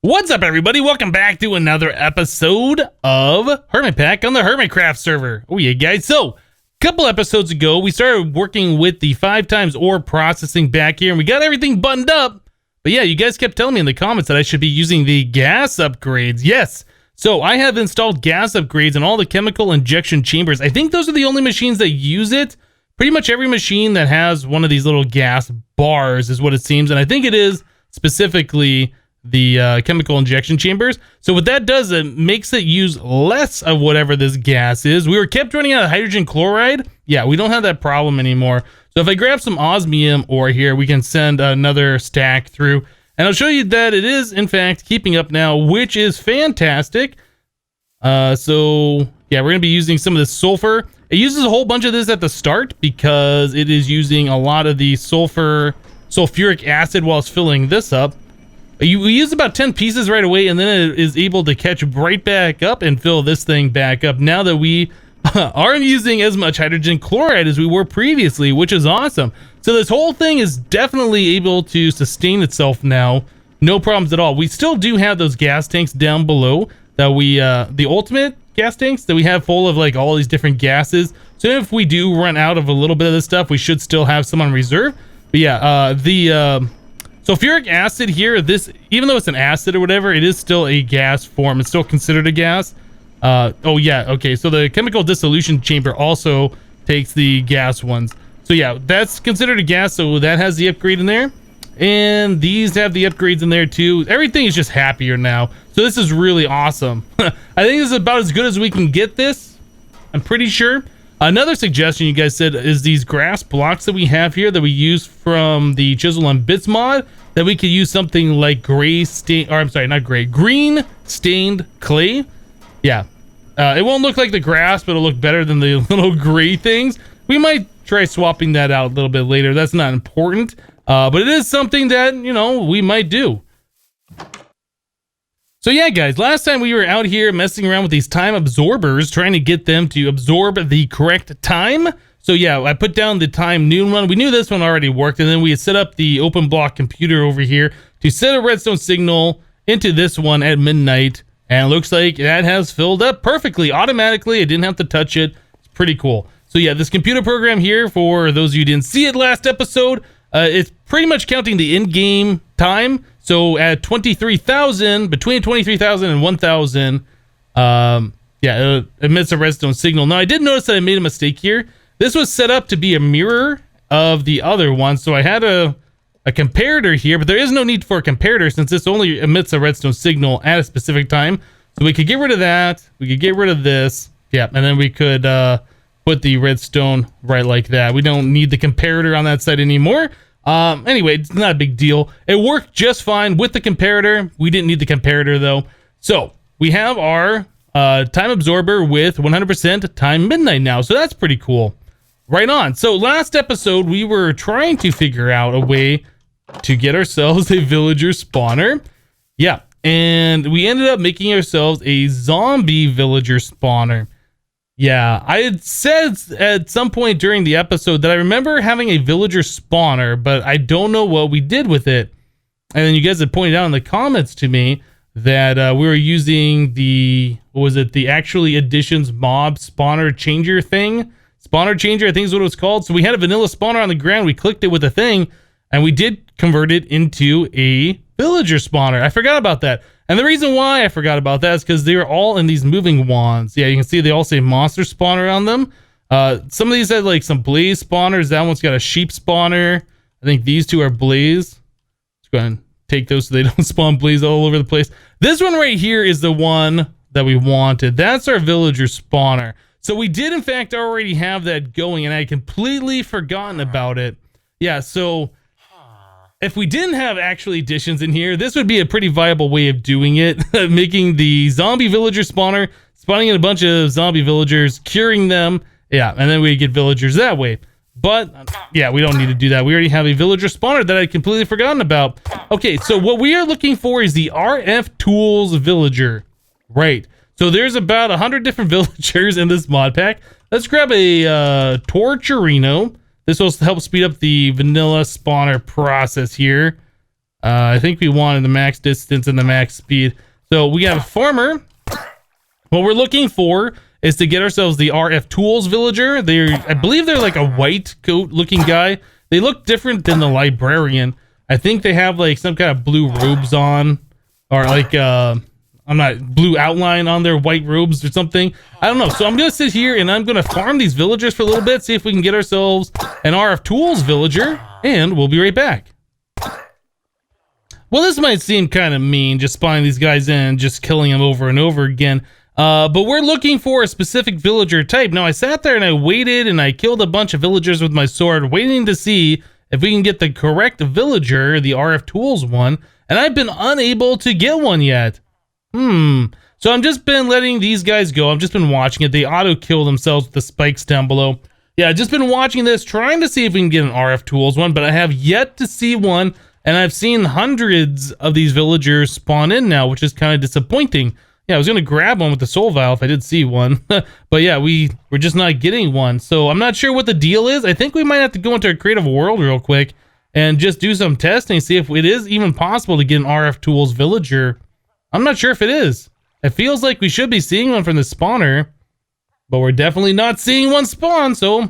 What's up, everybody? Welcome back to another episode of HermitPack on the HermitCraft server. Oh yeah, guys. So, a couple episodes ago, we started working with the 5x ore processing back here, and we got everything buttoned up. But yeah, you guys kept telling me in the comments that I should be using the gas upgrades. Yes. So, I have installed gas upgrades in all the chemical injection chambers. I think those are the only machines that use it. Pretty much every machine that has one of these little gas bars is what it seems, and I think it is specifically the chemical injection chambers. So what that does, it makes it use less of whatever this gas is. We were kept running out of hydrogen chloride. Yeah, we don't have that problem anymore. So if I grab some osmium ore here, we can send another stack through. And I'll show you that it is, in fact, keeping up now, which is fantastic. So yeah, we're going to be using some of the sulfur. It uses a whole bunch of this at the start because it is using a lot of the sulfuric acid while it's filling this up. We use about 10 pieces right away, and then it is able to catch right back up and fill this thing back up now that we aren't using as much hydrogen chloride as we were previously, which is awesome. So this whole thing is definitely able to sustain itself now. No problems at all. We still do have those gas tanks down below that we, the ultimate gas tanks that we have full of like all these different gases. So if we do run out of a little bit of this stuff, we should still have some on reserve. But yeah, sulfuric acid here, this, even though it's an acid or whatever, it is still a gas form. It's still considered a gas. Oh yeah, okay. So the chemical dissolution chamber also takes the gas ones. So yeah, that's considered a gas. So that has the upgrade in there. And these have the upgrades in there too. Everything is just happier now. So this is really awesome. I think this is about as good as we can get this. I'm pretty sure. Another suggestion you guys said is these grass blocks that we have here that we use from the Chisel and Bits mod, that we could use something like green stained clay. Yeah. It won't look like the grass, but it'll look better than the little gray things. We might try swapping that out a little bit later. That's not important. But it is something that, you know, we might do. So yeah, guys, last time we were out here messing around with these time absorbers, trying to get them to absorb the correct time. So yeah, I put down the time noon one. We knew this one already worked, and then we had set up the open block computer over here to set a redstone signal into this one at midnight. And it looks like that has filled up perfectly, automatically. I didn't have to touch it. It's pretty cool. So yeah, this computer program here, for those of you who didn't see it last episode, it's pretty much counting the in-game time. So at 23,000, between 23,000 and 1,000, yeah, it emits a redstone signal. Now, I did notice that I made a mistake here. This was set up to be a mirror of the other one. So I had a comparator here, but there is no need for a comparator since this only emits a redstone signal at a specific time. So we could get rid of that. We could get rid of this. Yeah, and then we could put the redstone right like that. We don't need the comparator on that side anymore. Anyway, it's not a big deal. It worked just fine with the comparator. We didn't need the comparator though. So we have our time absorber with 100% time midnight now. So that's pretty cool. Right on. So last episode, we were trying to figure out a way to get ourselves a villager spawner. Yeah. And we ended up making ourselves a zombie villager spawner. Yeah, I had said at some point during the episode that I remember having a villager spawner, but I don't know what we did with it. And then you guys had pointed out in the comments to me that we were using the, what was it, the actually additions mob spawner changer thing? Spawner changer, I think is what it was called. So we had a vanilla spawner on the ground, we clicked it with a thing, and we did convert it into a villager spawner. I forgot about that. And the reason why I forgot about that is because they were all in these moving wands. Yeah, you can see they all say monster spawner on them. Some of these had like some blaze spawners. That one's got a sheep spawner. I think these two are blaze. Let's go ahead and take those so they don't spawn blaze all over the place. This one right here is the one that we wanted. That's our villager spawner. So we did in fact already have that going, and I had completely forgotten about it. Yeah, so if we didn't have actually additions in here, this would be a pretty viable way of doing it. Making the zombie villager spawner, spawning in a bunch of zombie villagers, curing them. Yeah, and then we get villagers that way. But yeah, we don't need to do that. We already have a villager spawner that I'd completely forgotten about. Okay, so what we are looking for is the RFTools villager. Right. So there's about 100 different villagers in this mod pack. Let's grab a Torturino. This will help speed up the vanilla spawner process here. I think we wanted the max distance and the max speed. So we have a farmer. What we're looking for is to get ourselves the RFTools villager. I believe they're like a white coat looking guy. They look different than the librarian. I think they have like some kind of blue robes on, or like blue outline on their white robes or something. I don't know. So I'm gonna sit here and I'm gonna farm these villagers for a little bit, see if we can get ourselves an RFTools villager, and we'll be right back. Well, this might seem kind of mean, just spawning these guys in, just killing them over and over again. But we're looking for a specific villager type. Now, I sat there and I waited and I killed a bunch of villagers with my sword, waiting to see if we can get the correct villager, the RFTools one, and I've been unable to get one yet. So I've just been letting these guys go. I've just been watching it. They auto-kill themselves with the spikes down below. Yeah, I've just been watching this, trying to see if we can get an RFTools one, but I have yet to see one. And I've seen hundreds of these villagers spawn in now, which is kind of disappointing. Yeah, I was going to grab one with the soul vial if I did see one. But yeah, we're just not getting one. So I'm not sure what the deal is. I think we might have to go into a creative world real quick and just do some testing, see if it is even possible to get an RFTools villager. I'm not sure if it is. It feels like we should be seeing one from the spawner, but we're definitely not seeing one spawn, so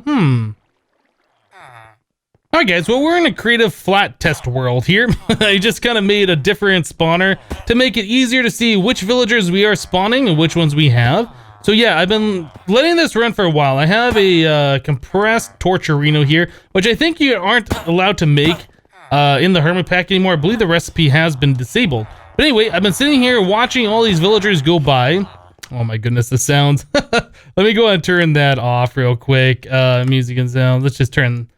Alright guys, well we're in a creative flat test world here. I just kind of made a different spawner to make it easier to see which villagers we are spawning and which ones we have. So yeah, I've been letting this run for a while. I have a compressed torturino here, which I think you aren't allowed to make in the HermitPack anymore. I believe the recipe has been disabled. But anyway, I've been sitting here watching all these villagers go by. Oh my goodness, the sounds. Let me go ahead and turn that off real quick. Music and sound. Let's just turn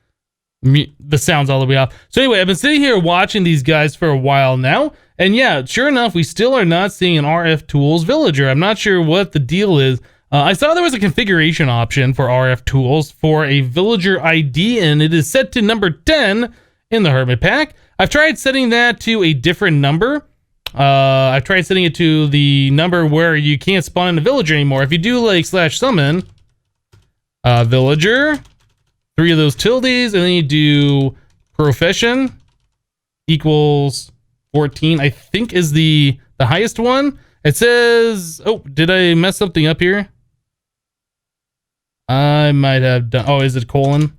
the sounds all the way off. So anyway, I've been sitting here watching these guys for a while now, and yeah, sure enough, we still are not seeing an RFTools villager. I'm not sure what the deal is. I saw there was a configuration option for RFTools for a villager ID, and it is set to number 10 in the HermitPack. I've tried setting that to a different number. I've tried setting it to the number where you can't spawn in a villager anymore. If you do like /summon villager, 3 of those tildes, and then you do profession equals 14, I think is the highest one. It says, oh, did I mess something up here? I might have done, oh, is it colon?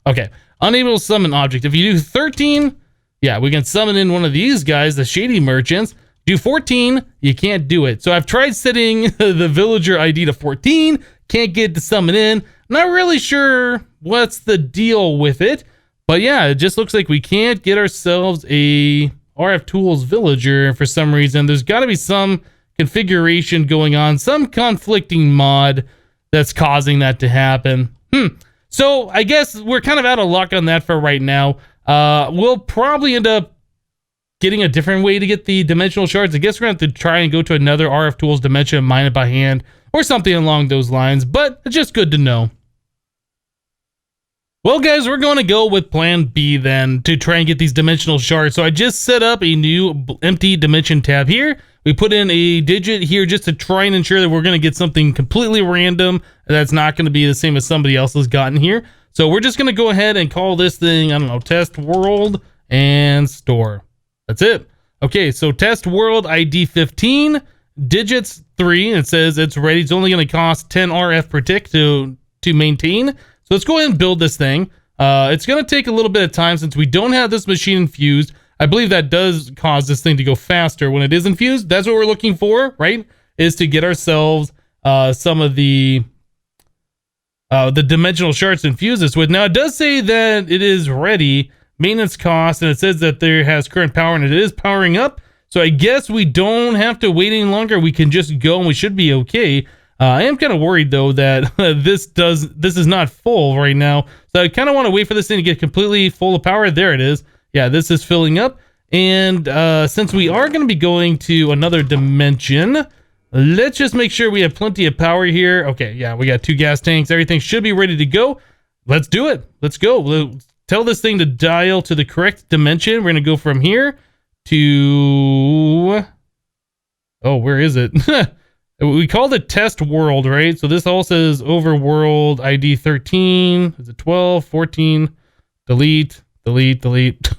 Okay, unable to summon object. If you do 13, yeah, we can summon in one of these guys, the shady merchants. Do 14, you can't do it. So I've tried setting the villager ID to 14, can't get to summon in. Not really sure what's the deal with it, but yeah, it just looks like we can't get ourselves a RFTools villager for some reason. There's got to be some configuration going on, some conflicting mod that's causing that to happen. So I guess we're kind of out of luck on that for right now. We'll probably end up getting a different way to get the dimensional shards. I guess we're going to have to try and go to another RFTools dimension and mine it by hand or something along those lines, but it's just good to know. Well guys, we're going to go with plan B then to try and get these dimensional shards. So I just set up a new empty dimension tab here. We put in a digit here just to try and ensure that we're going to get something completely random that's not going to be the same as somebody else has gotten here. So we're just going to go ahead and call this thing, I don't know, test world and store. That's it. Okay, so test world ID 15, digits 3. It says it's ready. It's only going to cost 10 RF per tick to maintain. So let's go ahead and build this thing. It's going to take a little bit of time since we don't have this machine infused. I believe that does cause this thing to go faster when it is infused. That's what we're looking for, right? Is to get ourselves some of the dimensional shards to infuse this with. Now, it does say that it is ready. Maintenance cost, and it says that there has current power, and it is powering up. So I guess we don't have to wait any longer. We can just go, and we should be okay. I am kind of worried though that this is not full right now. So I kind of want to wait for this thing to get completely full of power. There it is. Yeah, this is filling up. And since we are going to be going to another dimension, let's just make sure we have plenty of power here. Okay, yeah, we got 2 gas tanks. Everything should be ready to go. Let's do it. Let's go. Let's tell this thing to dial to the correct dimension. We're going to go from here to... Oh, where is it? We called it test world, right? So this all says overworld ID 13. Is it 12, 14? Delete, delete, delete.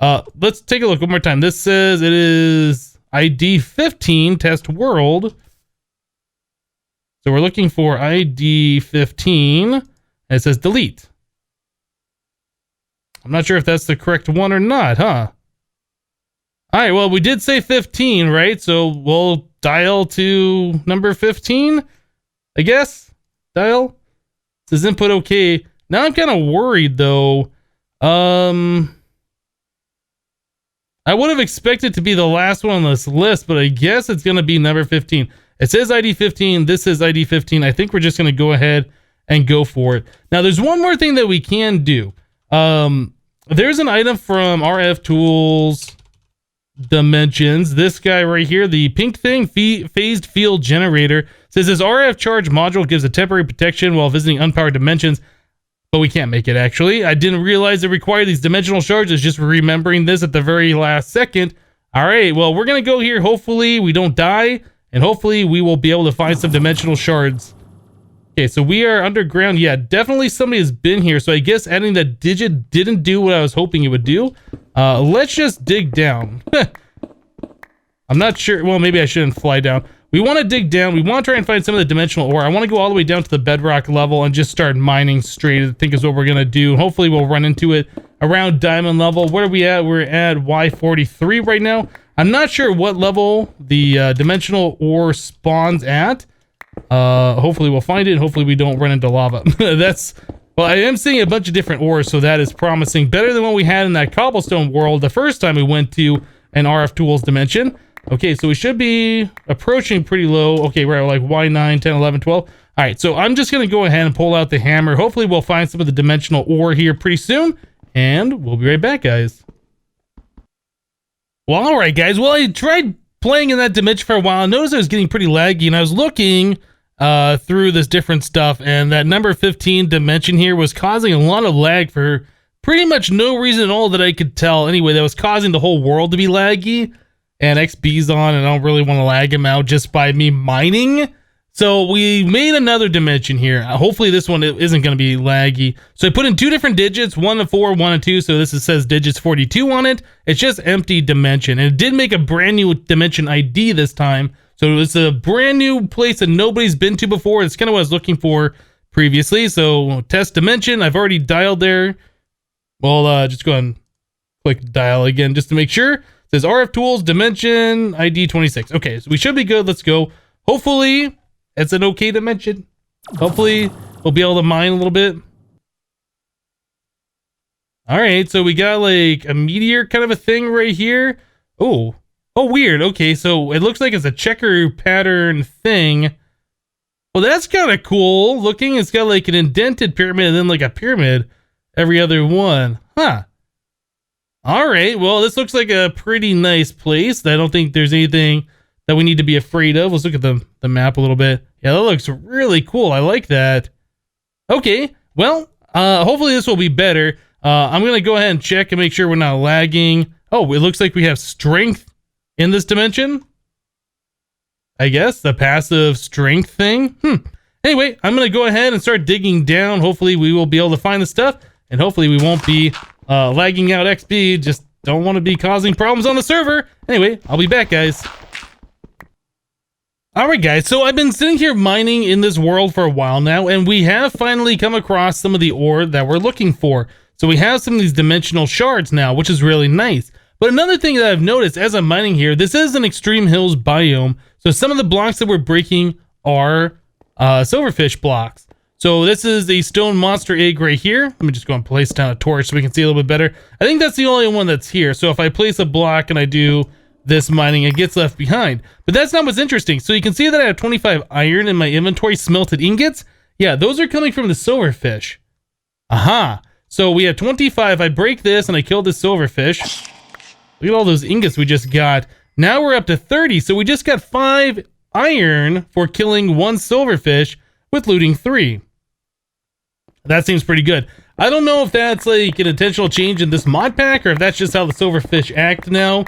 Let's take a look one more time. This says it is ID 15 test world. So we're looking for ID 15, and it says delete. I'm not sure if that's the correct one or not, huh? All right, well, we did say 15, right? So we'll dial to number 15, I guess. Dial. It says input okay. Now I'm kind of worried, though. I would have expected to be the last one on this list, but I guess it's going to be number 15. It says ID 15. This is ID 15. I think we're just going to go ahead and go for it. Now, there's one more thing that we can do. There's an item from RFTools Dimensions. This guy right here, the pink thing, phased field generator, says this RF charge module gives a temporary protection while visiting unpowered dimensions. But we can't make it, actually. I didn't realize it required these dimensional charges, just remembering this at the very last second. All right, well, we're going to go here. Hopefully we don't die, and hopefully we will be able to find some dimensional shards. Okay, so we are underground. Yeah, definitely somebody has been here, so I guess adding that digit didn't do what I was hoping it would do. Let's just dig down. I'm not sure. Well, maybe I shouldn't fly down. We want to dig down. We want to try and find some of the dimensional ore. I want to go all the way down to the bedrock level and just start mining straight, I think is what we're going to do. Hopefully we'll run into it around diamond level. Where are we at? We're at Y43 right now. I'm not sure what level the dimensional ore spawns at. Hopefully we'll find it. Hopefully we don't run into lava. Well, I am seeing a bunch of different ores, so that is promising. Better than what we had in that cobblestone world the first time we went to an RFTools dimension. Okay, so we should be approaching pretty low. Okay, we're at like Y9, 10, 11, 12. All right, so I'm just going to go ahead and pull out the hammer. Hopefully we'll find some of the dimensional ore here pretty soon, and we'll be right back, guys. Well, all right, guys. Well, I tried playing in that dimension for a while. I noticed I was getting pretty laggy, and I was looking through this different stuff, and that number 15 dimension here was causing a lot of lag for pretty much no reason at all that I could tell. Anyway, that was causing the whole world to be laggy. And XB's on, and I don't really want to lag him out just by me mining. So we made another dimension here. Hopefully this one isn't going to be laggy. So I put in two different digits, 1 to 4, 1 to 2. So this says digits 42 on it. It's just empty dimension. And it did make a brand new dimension ID this time. So it's a brand new place that nobody's been to before. It's kind of what I was looking for previously. So test dimension. I've already dialed there. Well, just go ahead and click dial again just to make sure. It says RFTools dimension ID 26. Okay, so we should be good. Let's go. Hopefully it's an okay dimension. Hopefully we'll be able to mine a little bit. All right, so we got like a meteor kind of a thing right here. Oh, weird. Okay, so it looks like it's a checker pattern thing. Well, that's kind of cool looking. It's got like an indented pyramid and then like a pyramid every other one. Huh. All right, well, this looks like a pretty nice place. I don't think there's anything that we need to be afraid of. Let's look at the map a little bit. Yeah, that looks really cool. I like that. Okay, well, hopefully this will be better. I'm going to go ahead and check and make sure we're not lagging. Oh, it looks like we have strength in this dimension. I guess the passive strength thing. Anyway, I'm going to go ahead and start digging down. Hopefully we will be able to find the stuff, and hopefully we won't be lagging out XP. Just don't want to be causing problems on the server. Anyway, I'll be back, guys. Alright, guys, so I've been sitting here mining in this world for a while now, and we have finally come across some of the ore that we're looking for. So we have some of these dimensional shards now, which is really nice. But another thing that I've noticed as I'm mining here, this is an extreme hills biome. So some of the blocks that we're breaking are silverfish blocks. So this is a stone monster egg right here. Let me just go and place down a torch so we can see a little bit better. I think that's the only one that's here. So if I place a block and I do this mining, it gets left behind. But that's not what's interesting. So you can see that I have 25 iron in my inventory, smelted ingots. Yeah, those are coming from the silverfish. Aha. So we have 25. I break this and I kill this silverfish. Look at all those ingots we just got. Now we're up to 30. So we just got 5 iron for killing 1 silverfish with looting 3. That seems pretty good. I don't know if that's like an intentional change in this mod pack or if that's just how the silverfish act now.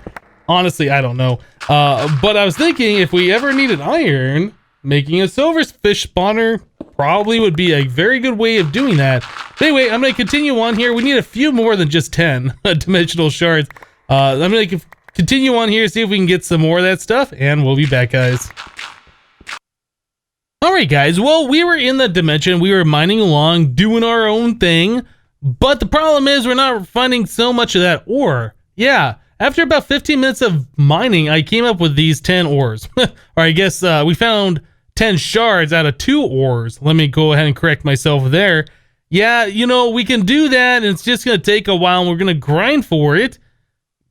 Honestly, I don't know. But I was thinking if we ever needed iron, making a silverfish spawner probably would be a very good way of doing that. But anyway, I'm going to continue on here. We need a few more than just 10 dimensional shards. I'm going to continue on here, see if we can get some more of that stuff, and we'll be back, guys. Alright guys, well, we were in the dimension, we were mining along, doing our own thing, but the problem is we're not finding so much of that ore. Yeah, after about 15 minutes of mining, I came up with these 10 ores. Or I guess we found 10 shards out of 2 ores. Let me go ahead and correct myself there. Yeah, you know, we can do that, and it's just going to take a while, and we're going to grind for it.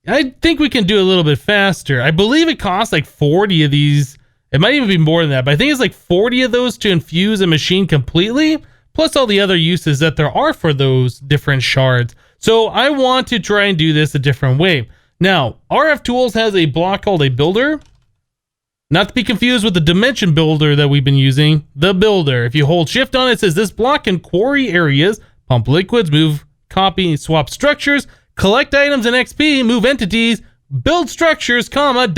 I think we can do it a little bit faster. I believe it costs like 40 of these. It might even be more than that, but I think it's like 40 of those to infuse a machine completely, plus all the other uses that there are for those different shards. So I want to try and do this a different way. Now, RFTools has a block called a builder. Not to be confused with the dimension builder that we've been using, the builder. If you hold shift on it, it says this block can quarry areas, pump liquids, move, copy, swap structures, collect items and XP, move entities, build structures, comma, ...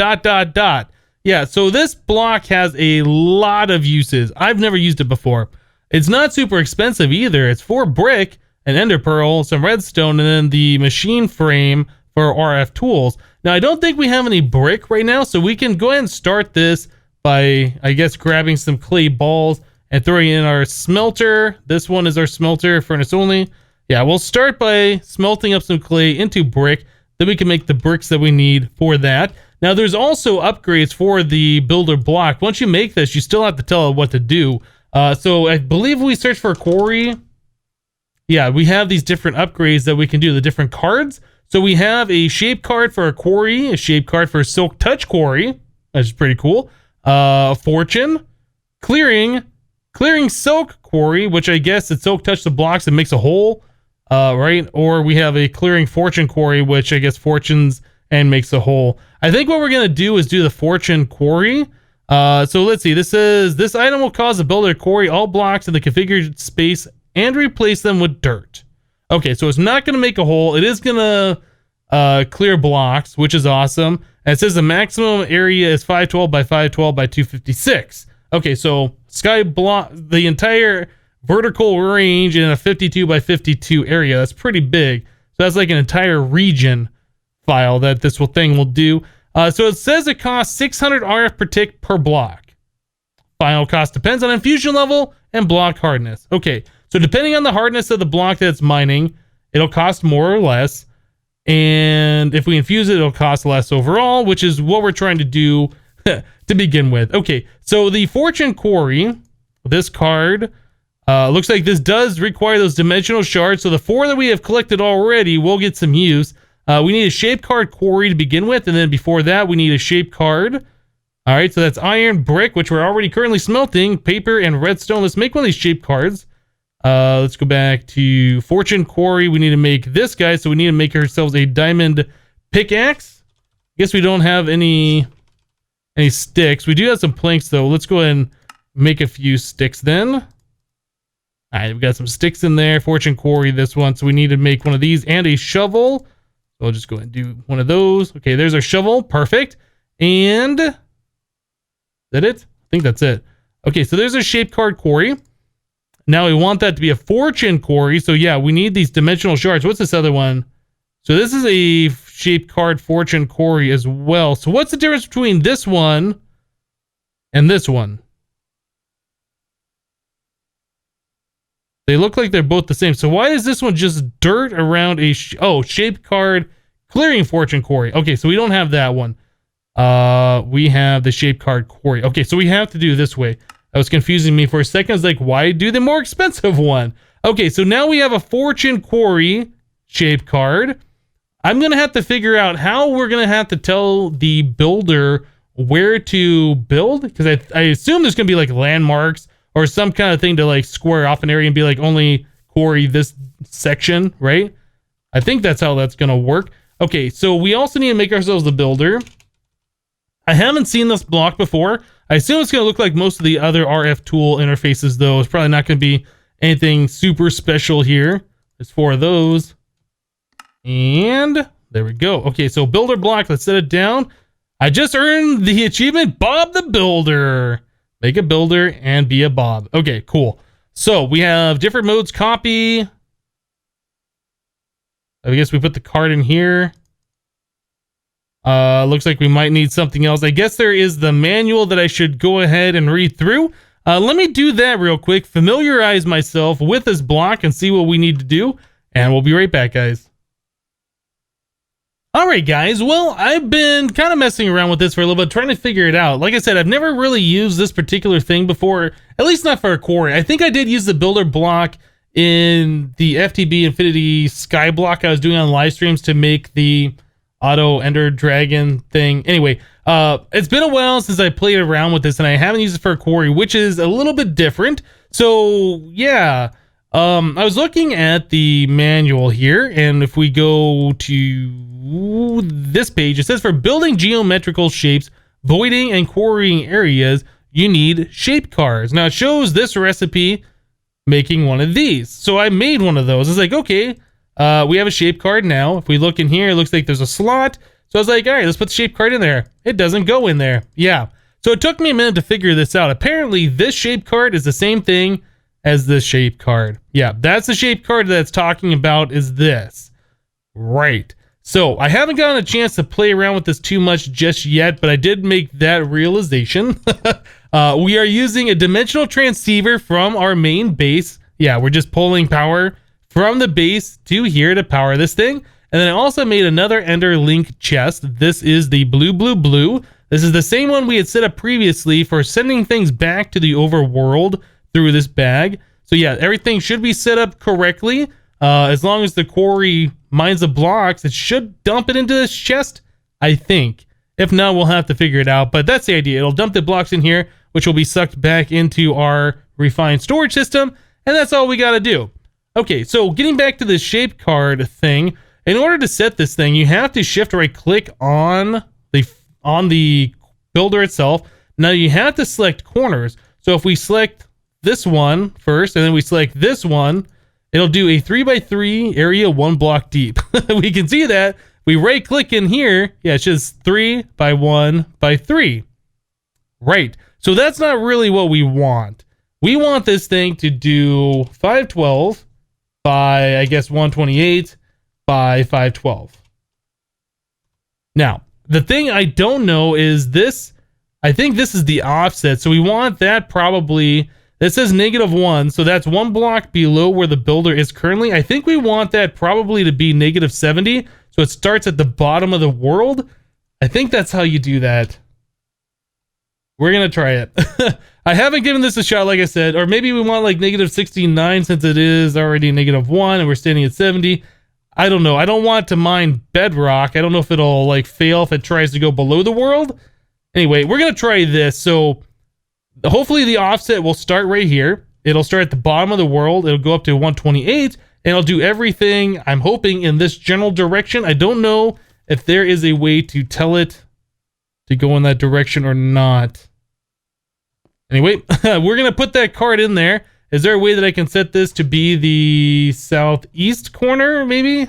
Yeah, so this block has a lot of uses. I've never used it before. It's not super expensive either. It's 4 brick, an ender pearl, some redstone, and then the machine frame for RFTools. Now, I don't think we have any brick right now, so we can go ahead and start this by, I guess, grabbing some clay balls and throwing in our smelter. This one is our smelter, furnace only. Yeah, we'll start by smelting up some clay into brick. Then we can make the bricks that we need for that. Now, there's also upgrades for the builder block. Once you make this, you still have to tell it what to do. So I believe we search for a quarry. Yeah, we have these different upgrades that we can do, the different cards. So we have a shape card for a quarry, a shape card for a silk touch quarry. That's pretty cool. Fortune, clearing silk quarry, which I guess it silk touch the blocks and makes a hole, right? Or we have a clearing fortune quarry, which I guess fortunes and makes a hole. I think what we're going to do is do the fortune quarry. So let's see. This says this item will cause the builder to quarry all blocks in the configured space and replace them with dirt. Okay, so it's not going to make a hole. It is going to clear blocks, which is awesome. And it says the maximum area is 512 by 512 by 256. Okay, so sky block the entire vertical range in a 52 by 52 area. That's pretty big. So that's like an entire region file that this thing will do. So it says it costs 600 RF per tick per block. Final cost depends on infusion level and block hardness. Okay, so depending on the hardness of the block that's mining, it'll cost more or less. And if we infuse it, it'll cost less overall, which is what we're trying to do to begin with. Okay, so the fortune quarry, this card, looks like this does require those dimensional shards. So the 4 that we have collected already will get some use. We need a shape card quarry to begin with, and then before that, we need a shape card. All right, so that's iron, brick, which we're already currently smelting, paper, and redstone. Let's make one of these shape cards. Let's go back to fortune quarry. We need to make this guy, so we need to make ourselves a diamond pickaxe. I guess we don't have any sticks. We do have some planks, though. Let's go ahead and make a few sticks then. All right, we've got some sticks in there. Fortune quarry, this one. So we need to make one of these and a shovel. So I'll just go ahead and do one of those. Okay, there's our shovel. Perfect. And is that it? I think that's it. Okay, so there's a shape card quarry. Now we want that to be a fortune quarry. So yeah, we need these dimensional shards. What's this other one? So this is a shape card fortune quarry as well. So what's the difference between this one and this one? They look like they're both the same. So why is this one just dirt around a shape card clearing fortune quarry? Okay, so we don't have that one. We have the shape card quarry. Okay, so we have to do this way. That was confusing me for a second. I was like, why do the more expensive one? Okay, so now we have a fortune quarry shape card. I'm going to have to figure out how we're going to have to tell the builder where to build, because I assume there's going to be like landmarks or some kind of thing to like square off an area and be like, only quarry this section, right? I think that's how that's going to work. Okay, so we also need to make ourselves the builder. I haven't seen this block before. I assume it's going to look like most of the other RF tool interfaces, though. It's probably not going to be anything super special here. There's 4 of those. And there we go. Okay, so builder block. Let's set it down. I just earned the achievement, Bob the Builder. Make a builder and be a Bob. Okay, cool. So we have different modes, copy. I guess we put the card in here. Looks like we might need something else. I guess there is the manual that I should go ahead and read through. Let me do that real quick, familiarize myself with this block and see what we need to do. And we'll be right back, guys. All right, guys. Well, I've been kind of messing around with this for a little bit, trying to figure it out. Like I said, I've never really used this particular thing before, at least not for a quarry. I think I did use the builder block in the FTB Infinity Sky block I was doing on live streams to make the auto ender dragon thing. Anyway, it's been a while since I played around with this, and I haven't used it for a quarry, which is a little bit different. So yeah, I was looking at the manual here, and if we go to this page, it says for building geometrical shapes, voiding and quarrying areas, you need shape cards. Now it shows this recipe making one of these. So I made one of those. It's like, okay, we have a shape card now. If we look in here, it looks like there's a slot. So I was like, all right, let's put the shape card in there. It doesn't go in there. Yeah. So it took me a minute to figure this out. Apparently this shape card is the same thing as this shape card. Yeah, that's the shape card that's talking about is this. Right. So I haven't gotten a chance to play around with this too much just yet, but I did make that realization. We are using a dimensional transceiver from our main base. Yeah, we're just pulling power from the base to here to power this thing. And then I also made another Ender Link chest. This is the blue. This is the same one we had set up previously for sending things back to the overworld through this bag. So yeah, everything should be set up correctly. As long as the quarry mines the blocks, it should dump it into this chest, I think. If not, we'll have to figure it out, but that's the idea. It'll dump the blocks in here, which will be sucked back into our refined storage system, and that's all we gotta do. Okay, so getting back to the shape card thing, in order to set this thing, you have to shift right click on the builder itself. Now you have to select corners. So if we select this one first, and then we select this one, it'll do a 3x3 area 1 block deep. We can see that. We right click in here. Yeah, it's just 3x1x3. Right. So that's not really what we want. We want this thing to do 512 by, I guess, 128 by 512. Now, the thing I don't know is this. I think this is the offset. So we want that probably. This says -1, so that's 1 block below where the builder is currently. I think we want that probably to be -70, so it starts at the bottom of the world. I think that's how you do that. We're gonna try it. I haven't given this a shot, like I said, or maybe we want like -69 since it is already -1 and we're standing at 70. I don't know. I don't want to mine bedrock. I don't know if it'll like fail if it tries to go below the world. Anyway, we're gonna try this. So hopefully the offset will start right here. It'll start at the bottom of the world. It'll go up to 128, and it'll do everything, I'm hoping, in this general direction. I don't know if there is a way to tell it to go in that direction or not. Anyway, we're going to put that card in there. Is there a way that I can set this to be the southeast corner, maybe?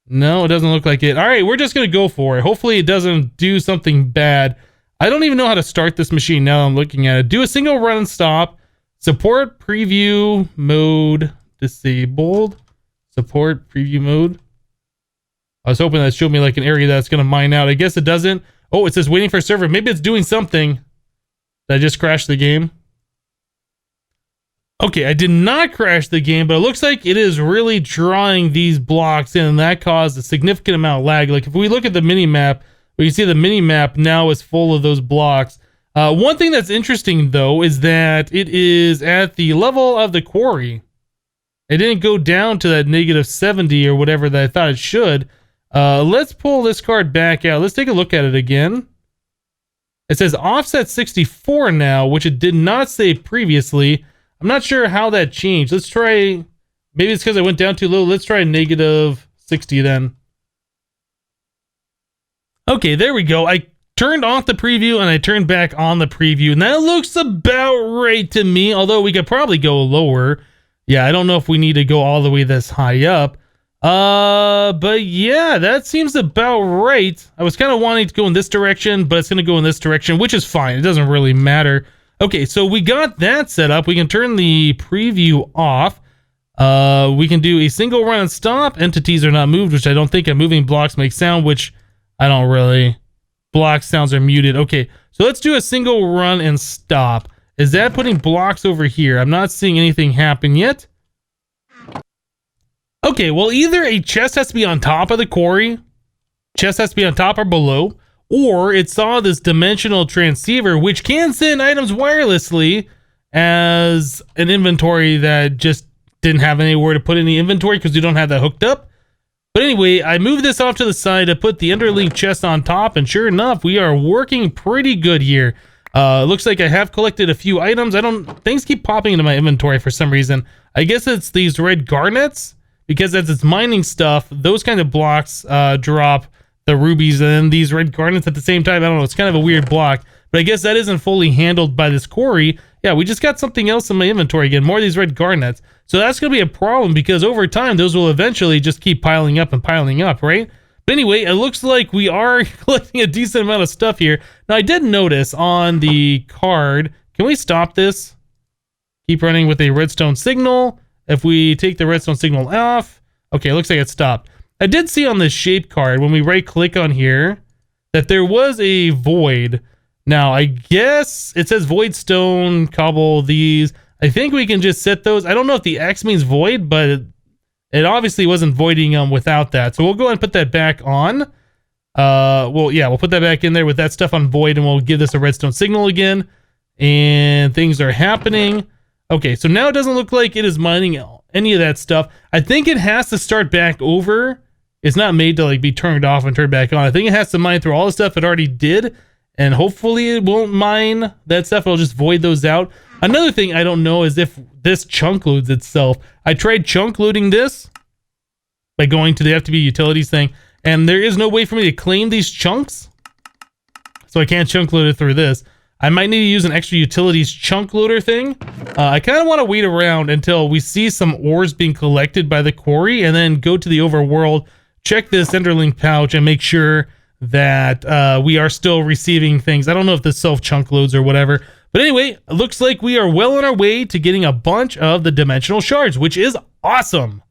No, it doesn't look like it. All right, we're just going to go for it. Hopefully it doesn't do something bad. I don't even know how to start this machine now I'm looking at it. Do a single run and stop. Support preview mode disabled. Support preview mode. I was hoping that showed me like an area that's going to mine out. I guess it doesn't. Oh, it says waiting for server. Maybe it's doing something. Did I just crash the game? Okay, I did not crash the game, but it looks like it is really drawing these blocks in, and that caused a significant amount of lag. Like if we look at the mini map, we can see the mini map now is full of those blocks. One thing that's interesting though is that it is at the level of the quarry. It didn't go down to that -70 or whatever that I thought it should. Let's pull this card back out. Let's take a look at it again. It says offset 64 now, which it did not say previously. I'm not sure how that changed. Let's try, maybe it's because I went down too low. Let's try -60 then. Okay, there we go. I turned off the preview and I turned back on the preview, and that looks about right to me, although we could probably go lower. Yeah, I don't know if we need to go all the way this high up. But yeah, that seems about right. I was kind of wanting to go in this direction, but it's going to go in this direction, which is fine. It doesn't really matter. Okay, so we got that set up. We can turn the preview off. We can do a single run and stop. Entities are not moved, which I don't think. Moving blocks make sound, which I don't really. Block sounds are muted. Okay, so let's do a single run and stop. Is that putting blocks over here? I'm not seeing anything happen yet. Okay, well, either a chest has to be on top of the quarry, chest has to be on top or below, or it saw this dimensional transceiver, which can send items wirelessly as an inventory that just didn't have anywhere to put any inventory because we don't have that hooked up. But anyway, I moved this off to the side to put the underlink chest on top, and sure enough, we are working pretty good here. Looks like I have collected a few items. Things keep popping into my inventory for some reason. I guess it's these red garnets, because as it's mining stuff, those kind of blocks drop the rubies and then these red garnets at the same time. I don't know, it's kind of a weird block, but I guess that isn't fully handled by this quarry. Yeah, we just got something else in my inventory again, more of these red garnets. So that's going to be a problem because over time, those will eventually just keep piling up and piling up, right? But anyway, it looks like we are collecting a decent amount of stuff here. Now, I did notice on the card, can we stop this? Keep running with a redstone signal. If we take the redstone signal off, okay, it looks like it stopped. I did see on this shape card, when we right click on here, that there was a void. Now, I guess it says void stone, cobble, these. I think we can just set those. I don't know if the X means void, but it obviously wasn't voiding them without that. So we'll go ahead and put that back on. We'll put that back in there with that stuff on void, and we'll give this a redstone signal again. And things are happening. Okay, so now it doesn't look like it is mining any of that stuff. I think it has to start back over. It's not made to like be turned off and turned back on. I think it has to mine through all the stuff it already did, and hopefully it won't mine that stuff. It'll just void those out. Another thing I don't know is if this chunk loads itself. I tried chunk loading this by going to the FTB utilities thing, and there is no way for me to claim these chunks, so I can't chunk load it through this. I might need to use an extra utilities chunk loader thing. I kind of want to wait around until we see some ores being collected by the quarry and then go to the overworld, check this Enderlink pouch, and make sure that we are still receiving things. I don't know if this self-chunk loads or whatever. But anyway, it looks like we are well on our way to getting a bunch of the dimensional shards, which is awesome.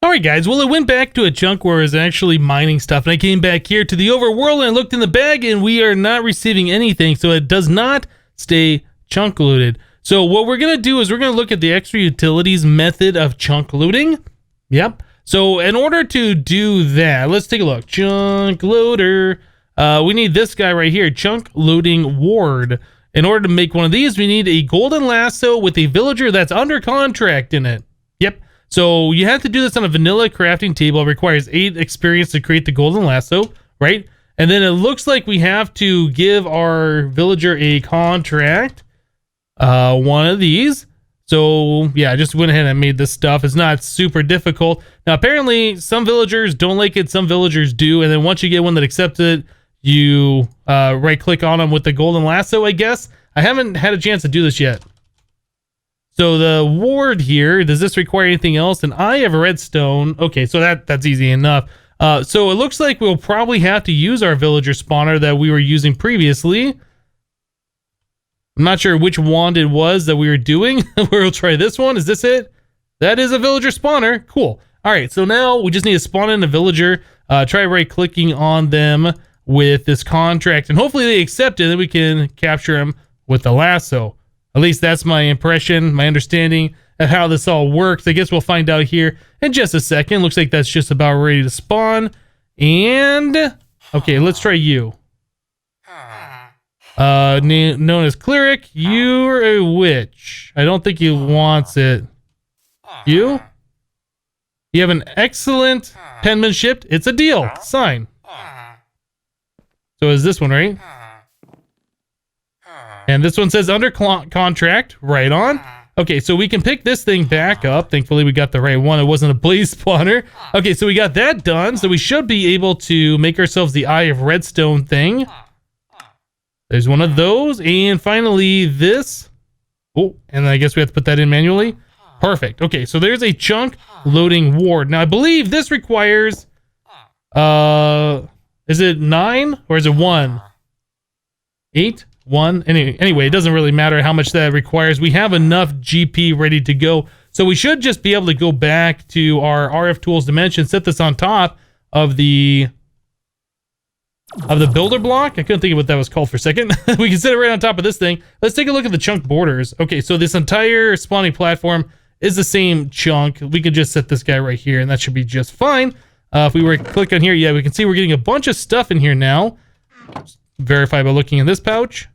Alright guys, well, it went back to a chunk where it was actually mining stuff, and I came back here to the overworld and I looked in the bag and we are not receiving anything, so it does not stay chunk loaded. So what we're going to do is we're going to look at the extra utilities method of chunk looting. Yep. So in order to do that, let's take a look. Chunk loader. We need this guy right here, chunk loading ward. In order to make one of these, we need a golden lasso with a villager that's under contract in it. Yep. So you have to do this on a vanilla crafting table. It requires 8 experience to create the golden lasso, right? And then it looks like we have to give our villager a contract, one of these. So yeah, I just went ahead and made this stuff. It's not super difficult. Now apparently some villagers don't like it, some villagers do. And then once you get one that accepts it, you right click on them with the golden lasso, I guess. I haven't had a chance to do this yet. So the ward here, does this require anything else? And I have a redstone. Okay, so that's easy enough. So it looks like we'll probably have to use our villager spawner that we were using previously. I'm not sure which wand it was that we were doing. We'll try this one. Is this it? That is a villager spawner. Cool. All right, so now we just need to spawn in a villager. Try right-clicking on them with this contract, and hopefully they accept it, and then we can capture them with the lasso. At least that's my impression, my understanding of how this all works. I guess we'll find out here in just a second. Looks like that's just about ready to spawn. And, okay, let's try you. Known as Cleric, you're a witch. I don't think he wants it. You? You have an excellent penmanship. It's a deal. Sign. So is this one, right? And this one says under contract. Right on. Okay, so we can pick this thing back up. Thankfully, we got the right one. It wasn't a blaze spawner. Okay, so we got that done. So we should be able to make ourselves the Eye of Redstone thing. There's one of those. And finally, this. Oh, and I guess we have to put that in manually. Perfect. Okay, so there's a chunk loading ward. Now, I believe this requires... is it 9 or is it 1? 8? 1. Anyway, it doesn't really matter how much that requires. We have enough GP ready to go. So we should just be able to go back to our RFTools dimension, set this on top of the builder block. I couldn't think of what that was called for a second. We can set it right on top of this thing. Let's take a look at the chunk borders. Okay, so this entire spawning platform is the same chunk. We can just set this guy right here, and that should be just fine. If we were to click on here, yeah, we can see we're getting a bunch of stuff in here now. Just verify by looking in this pouch.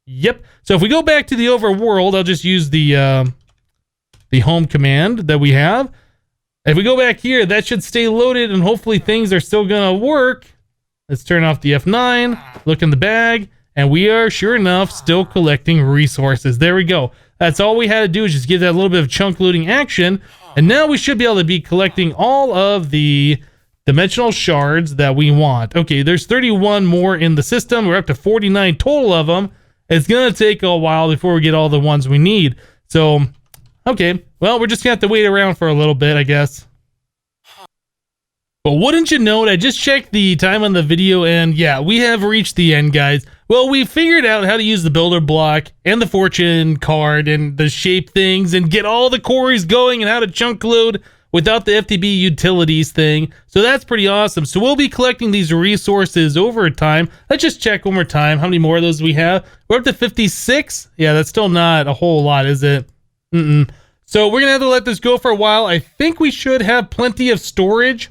Yep. So if we go back to the overworld, I'll just use the home command that we have. If we go back here, that should stay loaded, and hopefully things are still gonna work. Let's turn off the F9, look in the bag, and we are, sure enough, still collecting resources. There we go. That's all we had to do, is just give that a little bit of chunk looting action, and now we should be able to be collecting all of the dimensional shards that we want. Okay, there's 31 more in the system. We're up to 49 total of them. It's gonna take a while before we get all the ones we need. So, okay, well, we're just gonna have to wait around for a little bit, I guess. But wouldn't you know it, I just checked the time on the video, and yeah, we have reached the end, guys. Well, we figured out how to use the builder block and the fortune card and the shape things and get all the quarries going and how to chunk load without the FTB utilities thing. So that's pretty awesome. So we'll be collecting these resources over time. Let's just check one more time how many more of those we have. We're up to 56. Yeah, that's still not a whole lot, is it? So we're gonna have to let this go for a while. I think we should have plenty of storage.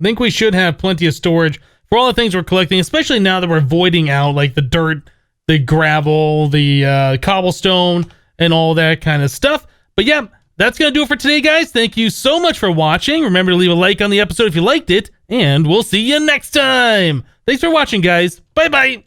For all the things we're collecting, especially now that we're voiding out like the dirt, the gravel, the cobblestone, and all that kind of stuff. But yeah, that's going to do it for today, guys. Thank you so much for watching. Remember to leave a like on the episode if you liked it, and we'll see you next time. Thanks for watching, guys. Bye-bye.